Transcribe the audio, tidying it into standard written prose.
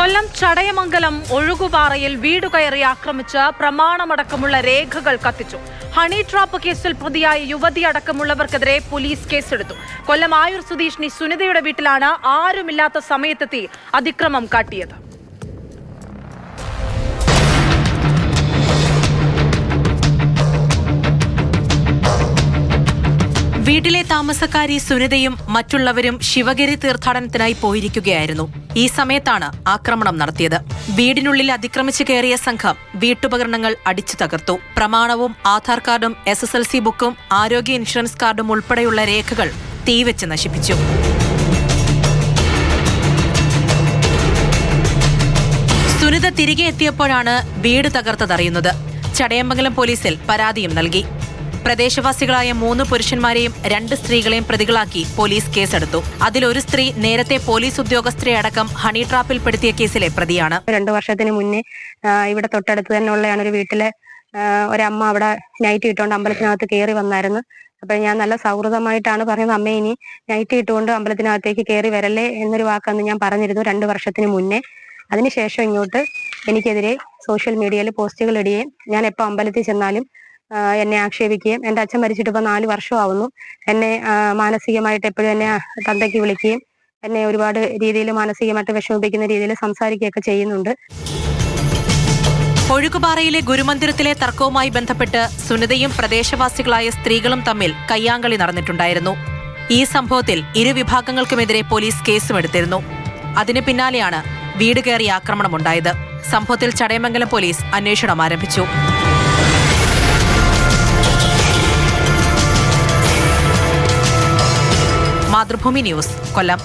കൊല്ലം ചടയമംഗലം ഒഴുകുപാറയിൽ വീട് കയറി ആക്രമിച്ച് പ്രമാണമടക്കമുള്ള രേഖകൾ കത്തിച്ചു. ഹണി ട്രാപ്പ് കേസിൽ പ്രതിയായ യുവതി അടക്കമുള്ളവർക്കെതിരെ പോലീസ് കേസെടുത്തു. കൊല്ലം ആയൂർ സ്വദേശിനി സുനിതയുടെ വീട്ടിലാണ് ആരുമില്ലാത്ത സമയത്തെത്തി അതിക്രമം കാട്ടിയത്. വീട്ടിലെ താമസക്കാരി സുനിതയും മറ്റുള്ളവരും ശിവഗിരി തീർത്ഥാടനത്തിനായി പോയിരിക്കുകയായിരുന്നു. ഈ സമയത്താണ് ആക്രമണം നടത്തിയത്. വീടിനുള്ളിൽ അതിക്രമിച്ചു കയറിയ സംഘം വീട്ടുപകരണങ്ങൾ അടിച്ചു തകർത്തു. പ്രമാണവും ആധാർ കാർഡും SSLC ബുക്കും ആരോഗ്യ ഇൻഷുറൻസ് കാർഡും ഉൾപ്പെടെയുള്ള രേഖകൾ തീവെച്ച് നശിപ്പിച്ചു. സുനിത തിരികെ എത്തിയപ്പോഴാണ് വീട് തകർത്തതറിയുന്നത്. ചടയമംഗലം പോലീസിൽ പരാതിയും നൽകി. പ്രദേശവാസികളായ 3 പുരുഷന്മാരെയും 2 സ്ത്രീകളെയും പ്രതികളാക്കി പോലീസ് കേസെടുത്തു. അതിലൊരു സ്ത്രീ നേരത്തെ പോലീസ് ഉദ്യോഗസ്ഥരെ അടക്കം ഹണി ട്രാപ്പിൽപ്പെടുത്തിയ കേസിലെ പ്രതിയാണ്. 2 വർഷത്തിന് മുന്നേ ഇവിടെ തൊട്ടടുത്ത് തന്നെയുള്ളതാണ് ഒരു വീട്ടിലെ ഒരമ്മ അവിടെ നൈറ്റ് ഇട്ടുകൊണ്ട് അമ്പലത്തിനകത്ത് കയറി വന്നായിരുന്നു. അപ്പോൾ ഞാൻ നല്ല സൗഹൃദമായിട്ടാണ് പറയുന്നത്, അമ്മ ഇനി നൈറ്റ് ഇട്ടുകൊണ്ട് അമ്പലത്തിനകത്തേക്ക് കയറി വരല്ലേ എന്നൊരു വാക്കന്ന് ഞാൻ പറഞ്ഞിരുന്നു 2 വർഷത്തിന് മുന്നേ. അതിനുശേഷം ഇങ്ങോട്ട് എനിക്കെതിരെ സോഷ്യൽ മീഡിയയിൽ പോസ്റ്റുകൾ ഇടുകയും ഞാൻ എപ്പോൾ അമ്പലത്തിൽ ചെന്നാലും എന്നെ ആക്ഷേപിക്കുകയും, എൻ്റെ അച്ഛൻ മരിച്ചിട്ട് ഇപ്പോൾ 4 വർഷമാവുന്നു, എന്നെ മാനസികമായിട്ട് എപ്പോഴും എന്നെ തന്തയ്ക്ക് വിളിക്കുകയും എന്നെ ഒരുപാട് രീതിയിൽ മാനസികമായിട്ട് വിഷമിപ്പിക്കുന്ന രീതിയിൽ സംസാരിക്കുകയൊക്കെ ചെയ്യുന്നുണ്ട്. ഒഴുകുപാറയിലെ ഗുരുമന്ദിരത്തിലെ തർക്കവുമായി ബന്ധപ്പെട്ട് സുനിതയും പ്രദേശവാസികളായ സ്ത്രീകളും തമ്മിൽ കയ്യാങ്കളി നടന്നിട്ടുണ്ടായിരുന്നു. ഈ സംഭവത്തിൽ ഇരുവിഭാഗങ്ങൾക്കുമെതിരെ പോലീസ് കേസുമെടുത്തിരുന്നു. അതിന് പിന്നാലെയാണ് വീട് കയറി ആക്രമണമുണ്ടായത്. സംഭവത്തിൽ ചടയമംഗലം പോലീസ് അന്വേഷണം ആരംഭിച്ചു. മാതൃഭൂമി ന്യൂസ്, കൊല്ലം.